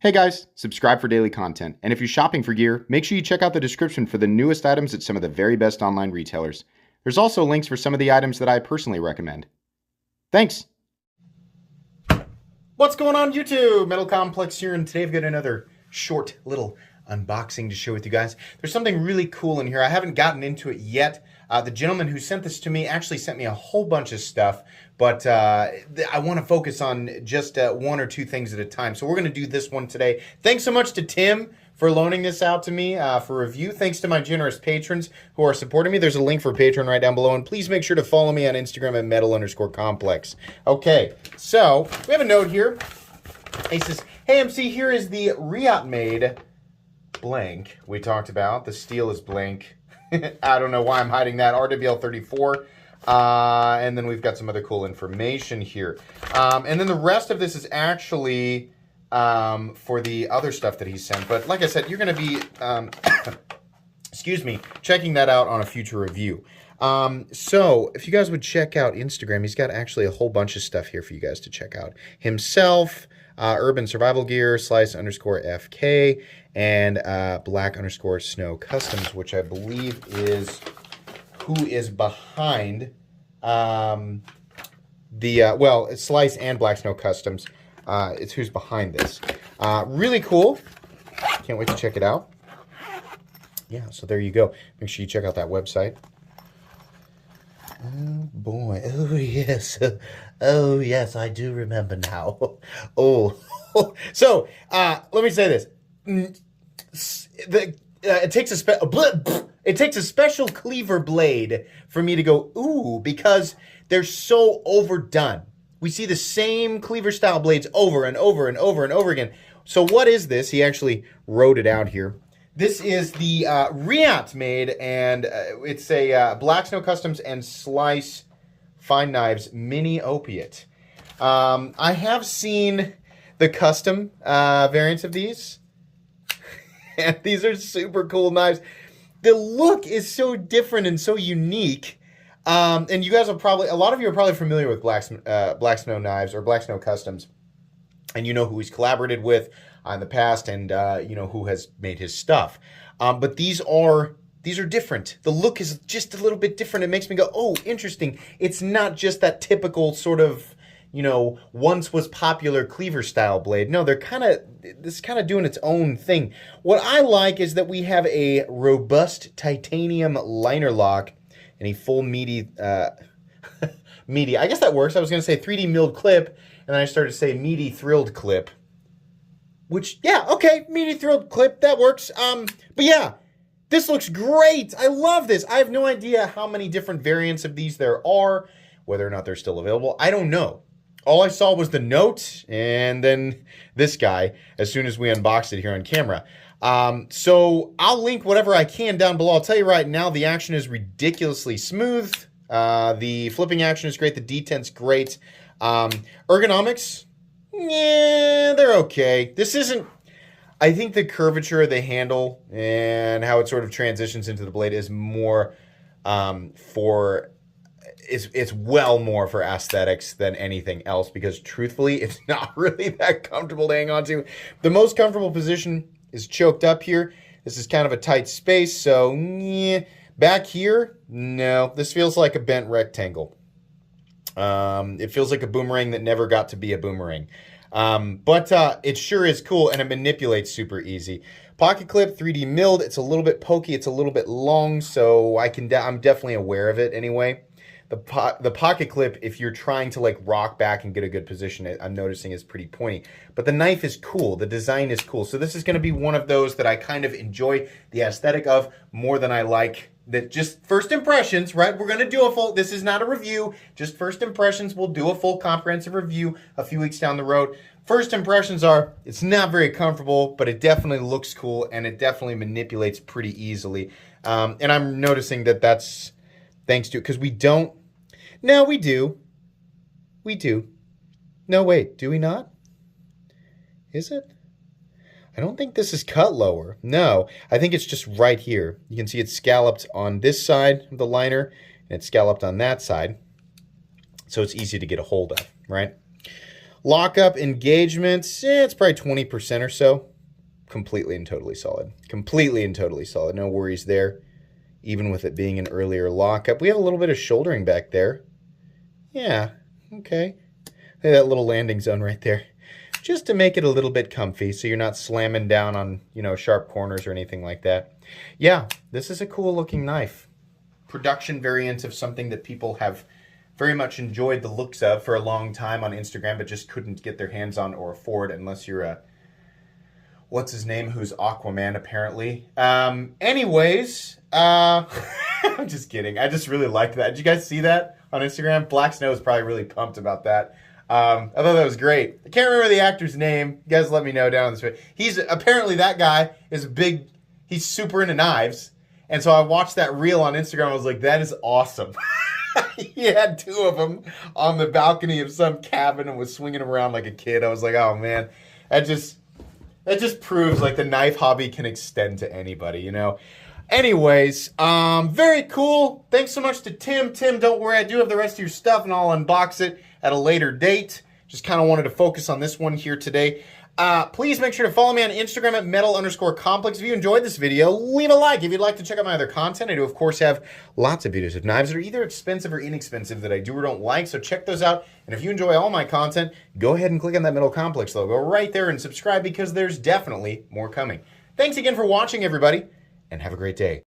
Hey guys, subscribe for daily content. And if you're shopping for gear, make sure you check out the description for the newest items at some of the very best online retailers. There's also links for some of the items that I personally recommend. Thanks! What's going on YouTube? Metal Complex here, and today I've got another short little unboxing to share with you guys. There's something really cool in here. I haven't gotten into it yet. The gentleman who sent this to me actually sent me a whole bunch of stuff, but I want to focus on just one or two things at a time. So we're going to do this one today. Thanks so much to Tim for loaning this out to me for review. Thanks to my generous patrons who are supporting me. There's a link for Patreon right down below, and please make sure to follow me on Instagram at metal_complex. Okay, so we have a note here. He says, hey MC, here is the Opiate made blank we talked about. The steel is blank. I don't know why I'm hiding that. RWL 34. And then we've got some other cool information here. And then the rest of this is actually for the other stuff that he sent. But like I said, you're going to be, excuse me, checking that out on a future review. So if you guys would check out Instagram, he's got actually a whole bunch of stuff here for you guys to check out. Himself, Urban Survival Gear, Slice_FK, and Black_Snow Customs, which I believe is who is behind well, it's Slice and Black Snow Customs. It's who's behind this. Really cool. Can't wait to check it out. Yeah, so there you go. Make sure you check out that website. Oh boy. Oh yes. Oh yes, I do remember now. Oh. So, let me say this. It takes a special cleaver blade for me to go ooh, because they're so overdone. We see the same cleaver style blades over and over and over and over again. So what is this? He actually wrote it out here. This is the Opiate made, and it's a Black Snow Customs and Slice Fine Knives Mini Opiate. I have seen the custom variants of these, and these are super cool knives. The look is so different and so unique. And you guys are probably, a lot of you are probably familiar with Black Snow Knives or Black Snow Customs, and you know who he's collaborated with in the past, and you know who has made his stuff. But these are different. The look is just a little bit different. It makes me go, oh, interesting. It's not just that typical sort of, you know, once was popular cleaver style blade. No, this is kind of doing its own thing. What I like is that we have a robust titanium liner lock and a full meaty, meaty, I guess that works. I was going to say 3D milled clip, and then I started to say meaty thrilled clip. Which, yeah, okay, meaty thrilled clip, that works. But yeah, this looks great. I love this. I have no idea how many different variants of these there are, whether or not they're still available. I don't know. All I saw was the note and then this guy as soon as we unboxed it here on camera. So I'll link whatever I can down below. I'll tell you right now, the action is ridiculously smooth. The flipping action is great. The detent's great. Ergonomics, yeah, they're okay. This isn't, I think the curvature of the handle and how it sort of transitions into the blade is more it's well more for aesthetics than anything else, because truthfully, it's not really that comfortable to hang on to. The most comfortable position is choked up here. This is kind of a tight space, so yeah. Back here, no, this feels like a bent rectangle. It feels like a boomerang that never got to be a boomerang. But it sure is cool, and it manipulates super easy. Pocket clip, 3D milled. It's a little bit pokey. It's a little bit long, so I'm definitely aware of it anyway. The pocket clip, if you're trying to like rock back and get a good position, I'm noticing is pretty pointy. But the knife is cool. The design is cool. So this is going to be one of those that I kind of enjoy the aesthetic of more than I like. That just first impressions, right? We're going to do a full, this is not a review, just first impressions. We'll do a full comprehensive review a few weeks down the road. First impressions are, it's not very comfortable, but it definitely looks cool, and it definitely manipulates pretty easily. And I'm noticing that that's thanks to, because we don't, no, we do. We do. No, wait, do we not? Is it? I don't think this is cut lower. No, I think it's just right here. You can see it's scalloped on this side of the liner, and it's scalloped on that side. So it's easy to get a hold of, right? Lockup engagements, it's probably 20% or so. Completely and totally solid. Completely and totally solid. No worries there. Even with it being an earlier lockup. We have a little bit of shouldering back there. Yeah, okay. That little landing zone right there. Just to make it a little bit comfy so you're not slamming down on, you know, sharp corners or anything like that. Yeah, this is a cool looking knife. Production variant of something that people have very much enjoyed the looks of for a long time on Instagram, but just couldn't get their hands on or afford unless you're a, what's his name, who's Aquaman apparently. Anyways, I'm just kidding. I just really liked that. Did you guys see that on Instagram? Black Snow is probably really pumped about that. I thought that was great. I can't remember the actor's name. You guys let me know down this way. He's apparently, that guy is big. He's super into knives. And so I watched that reel on Instagram. I was like, that is awesome. He had two of them on the balcony of some cabin and was swinging them around like a kid. I was like, oh man, that just proves like the knife hobby can extend to anybody, you know? Anyways, very cool. Thanks so much to Tim. Tim, don't worry, I do have the rest of your stuff and I'll unbox it at a later date. Just kind of wanted to focus on this one here today. Please make sure to follow me on Instagram at metal_complex. If you enjoyed this video, leave a like. If you'd like to check out my other content, I do, of course, have lots of videos of knives that are either expensive or inexpensive that I do or don't like, so check those out. And if you enjoy all my content, go ahead and click on that Metal Complex logo right there and subscribe because there's definitely more coming. Thanks again for watching, everybody, and have a great day.